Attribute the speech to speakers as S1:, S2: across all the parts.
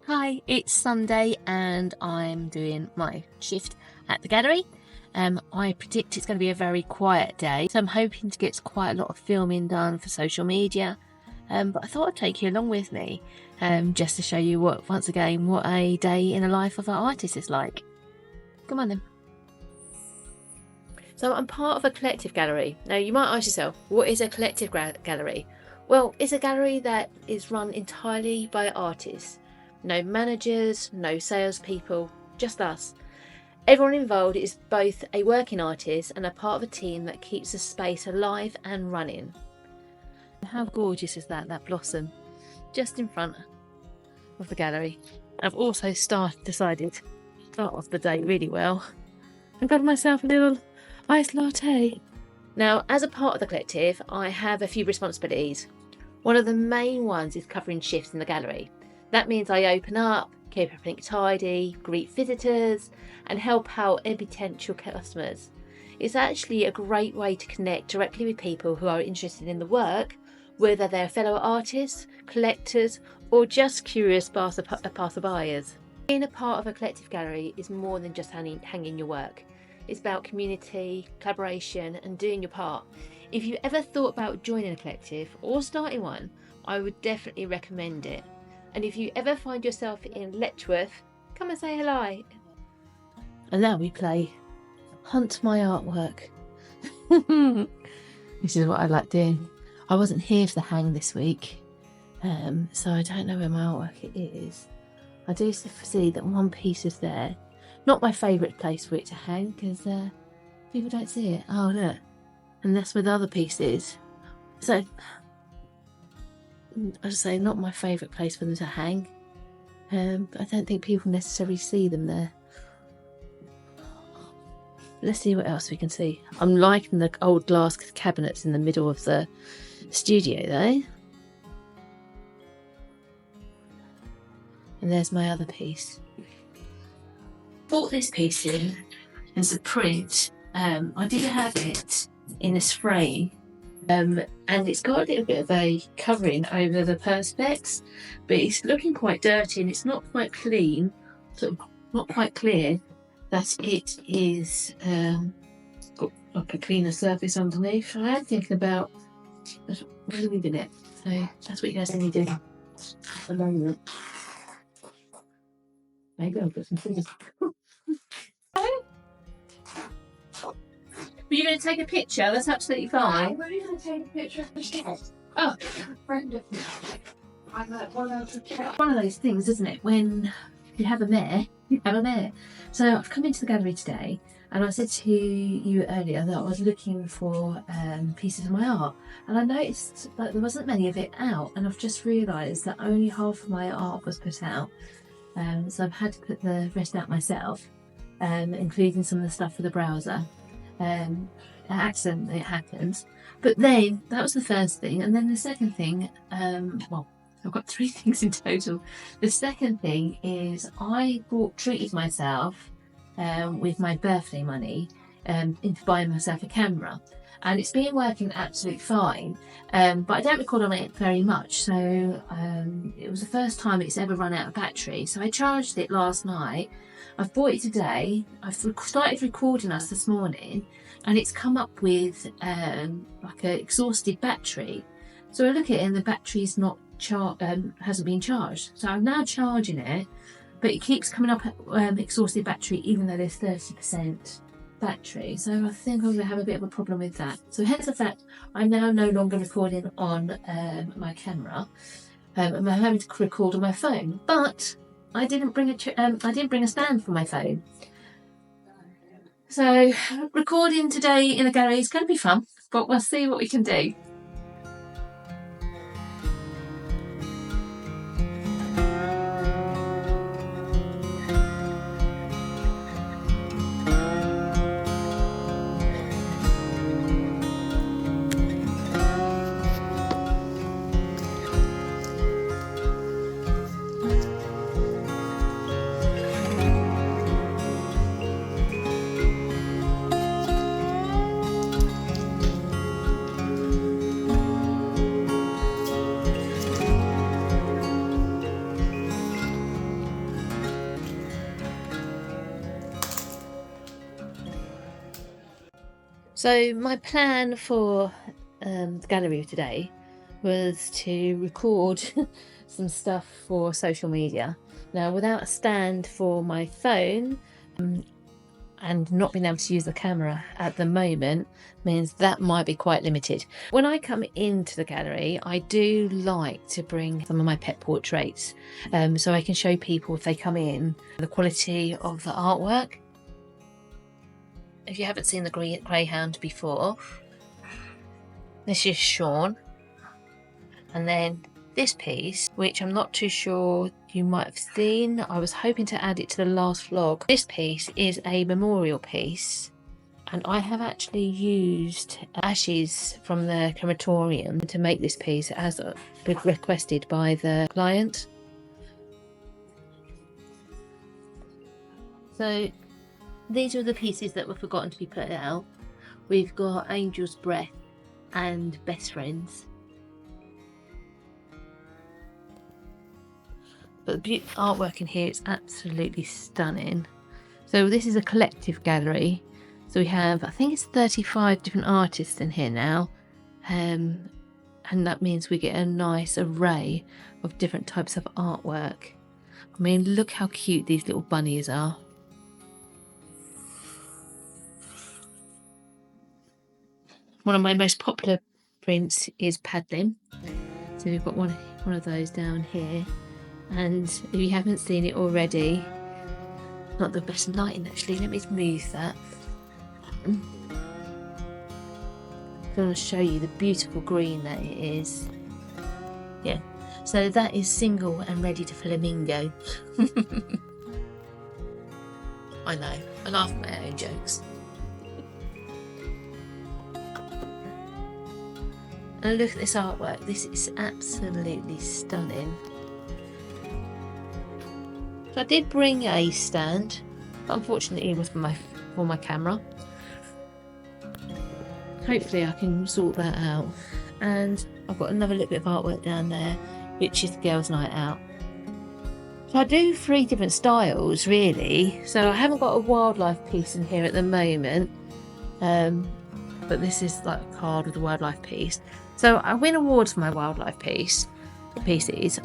S1: Hi, it's Sunday and I'm doing my shift at the gallery. I predict it's going to be a very quiet day, so I'm hoping to get quite a lot of filming done for social media. But I thought I'd take you along with me just to show you what a day in the life of an artist is like. Come on then. So I'm part of a collective gallery. Now you might ask yourself, what is a collective gallery? Well, it's a gallery that is run entirely by artists. No managers, no salespeople, just us. Everyone involved is both a working artist and a part of a team that keeps the space alive and running. How gorgeous is that blossom just in front of the gallery. I've also decided to start off the day really well. I've got myself a little iced latte. Now, as a part of the collective, I have a few responsibilities. One of the main ones is covering shifts in the gallery. That means I open up, keep everything tidy, greet visitors and help out any potential customers. It's actually a great way to connect directly with people who are interested in the work, whether they're fellow artists, collectors or just curious passerbyers. Being a part of a collective gallery is more than just hanging your work. It's about community, collaboration and doing your part. If you ever thought about joining a collective or starting one, I would definitely recommend it. And if you ever find yourself in Letchworth, come and say hello. And now we play Hunt My Artwork. This is what I like doing. I wasn't here for the hang this week, so I don't know where my artwork is. I do see that one piece is there. Not my favourite place for it to hang because people don't see it. Oh look, and that's where the other piece is. So I just say not my favourite place for them to hang. But I don't think people necessarily see them there. Let's see what else we can see. I'm liking the old glass cabinets in the middle of the studio though. And there's my other piece. Bought this piece in as a print. I did have it in a spray. And it's got a little bit of a covering over the perspex, but it's looking quite dirty and it's not quite clean, sort of not quite clear that it is got like a cleaner surface underneath. I am thinking about removing it, so that's what you guys need to do at the moment. Maybe I'll put some things. Were you going to take a picture? That's absolutely fine.
S2: Were you going to take a picture of the shed?
S1: Oh,
S2: A friend of mine.
S1: one of those things, isn't it? When you have a mare, you have a mare. So I've come into the gallery today and I said to you earlier that I was looking for pieces of my art, and I noticed that there wasn't many of it out, and I've just realised that only half of my art was put out. So I've had to put the rest out myself, including some of the stuff for the browser. Accident, it happens. But then that was the first thing, and then the second thing, well, I've got three things in total. The second thing is I treated myself with my birthday money into buying myself a camera, and it's been working absolutely fine, but I don't record on it very much, so it was the first time it's ever run out of battery. So I charged it last night. I've bought it today. I've started recording us this morning, and it's come up with like an exhausted battery. So I look at it and the battery's not hasn't been charged. So I'm now charging it, but it keeps coming up exhausted battery even though there's 30% battery. So I think I'm going to have a bit of a problem with that. So hence the fact I'm now no longer recording on my camera. I'm having to record on my phone, but I didn't bring a stand for my phone. So recording today in the gallery is going to be fun, but we'll see what we can do. So my plan for the gallery today was to record some stuff for social media. Now, without a stand for my phone and not being able to use the camera at the moment means that might be quite limited. When I come into the gallery, I do like to bring some of my pet portraits so I can show people, if they come in, the quality of the artwork. If you haven't seen the greyhound before, this is Squorn. And then this piece, which I'm not too sure you might have seen, I was hoping to add it to the last vlog. This piece is a memorial piece, and I have actually used ashes from the crematorium to make this piece as requested by the client. So these are the pieces that were forgotten to be put out. We've got Angel's Breath and Best Friends. But the artwork in here is absolutely stunning. So this is a collective gallery. So we have, I think it's 35 different artists in here now. And that means we get a nice array of different types of artwork. I mean, look how cute these little bunnies are. One of my most popular prints is Paddling. So we've got one of those down here. And if you haven't seen it already, not the best lighting actually, let me move that. I'm going to show you the beautiful green that it is. Yeah, so that is single and ready to flamingo. I know, I laugh at my own jokes. And look at this artwork, this is absolutely stunning. So I did bring a stand, but unfortunately it was for my camera. Hopefully I can sort that out. And I've got another little bit of artwork down there, which is the girls' night out. So I do 3 different styles really. So I haven't got a wildlife piece in here at the moment, but this is like a card with a wildlife piece. So I win awards for my wildlife pieces.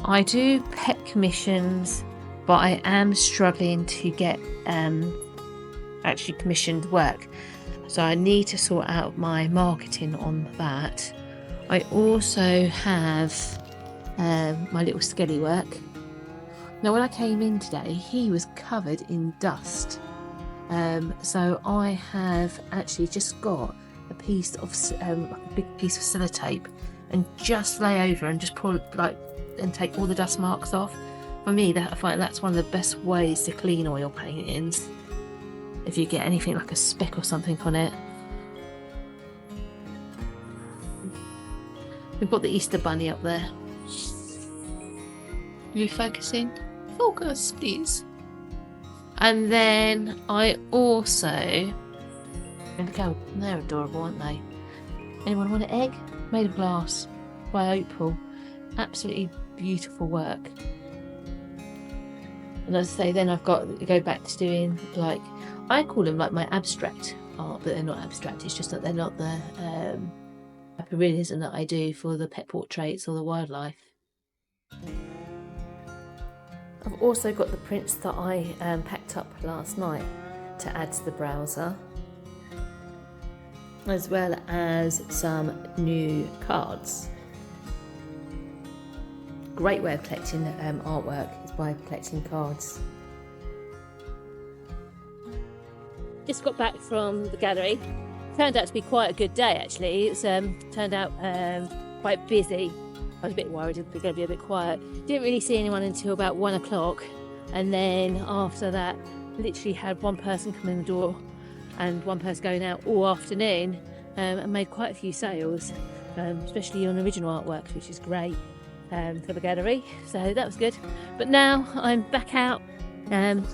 S1: I do pet commissions, but I am struggling to get actually commissioned work. So I need to sort out my marketing on that. I also have my little Skelly work. Now when I came in today, he was covered in dust. So I have actually just got a piece of a big piece of sellotape and just lay over and just pull and take all the dust marks off. For me, I find that's one of the best ways to clean oil paintings. If you get anything like a speck or something on it. We've got the Easter bunny up there. Are you focusing? Focus, please. And then I also, look how they're adorable, aren't they? Anyone want an egg? Made of glass by Opal. Absolutely beautiful work. And as I say, then I've got to go back to doing, like, I call them like my abstract art, but they're not abstract. It's just that they're not the realism that I do for the pet portraits or the wildlife. I've also got the prints that I packed up last night to add to the browser, as well as some new cards. Great way of collecting artwork is by collecting cards. Just got back from the gallery. Turned out to be quite a good day actually. It's turned out quite busy. I was a bit worried it was going to be a bit quiet. Didn't really see anyone until about 1 o'clock, and then after that literally had one person come in the door and one person going out all afternoon, and made quite a few sales, especially on original artworks, which is great for the gallery, so that was good. But now I'm back out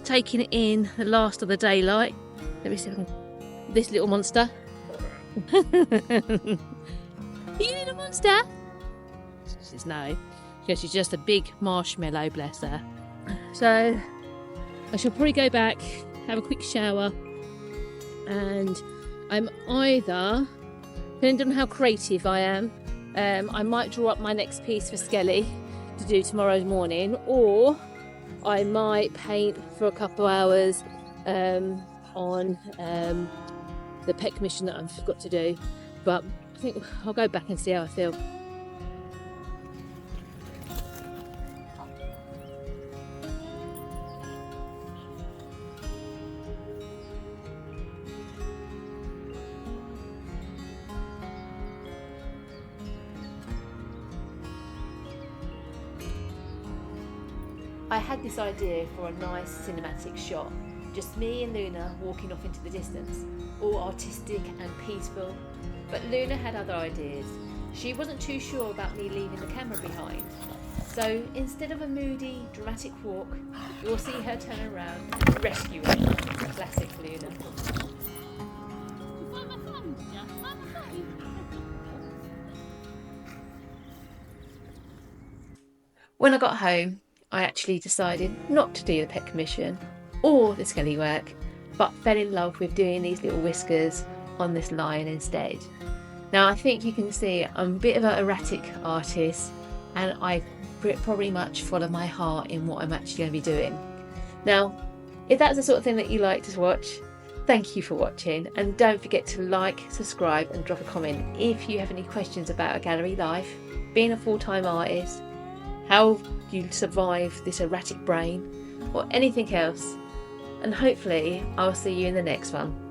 S1: taking in the last of the daylight. Let me see if I can... This little monster. You little monster? She says no, because she's just a big marshmallow, bless her. So I shall probably go back, have a quick shower, and I'm either, depending on how creative I am, I might draw up my next piece for Skelly to do tomorrow morning, or I might paint for a couple of hours on the pet commission that I've got to do. But I think I'll go back and see how I feel. I had this idea for a nice cinematic shot, just me and Luna walking off into the distance, all artistic and peaceful. But Luna had other ideas. She wasn't too sure about me leaving the camera behind. So instead of a moody, dramatic walk, you'll see her turn around and rescue me. Classic Luna. When I got home, I actually decided not to do the pet commission or the Skelly work, but fell in love with doing these little whiskers on this lion instead. Now I think you can see I'm a bit of an erratic artist, and I probably much follow my heart in what I'm actually going to be doing. Now, if that's the sort of thing that you like to watch, thank you for watching, and don't forget to like, subscribe and drop a comment if you have any questions about a gallery life, being a full-time artist, how you survive this erratic brain, or anything else. And hopefully I'll see you in the next one.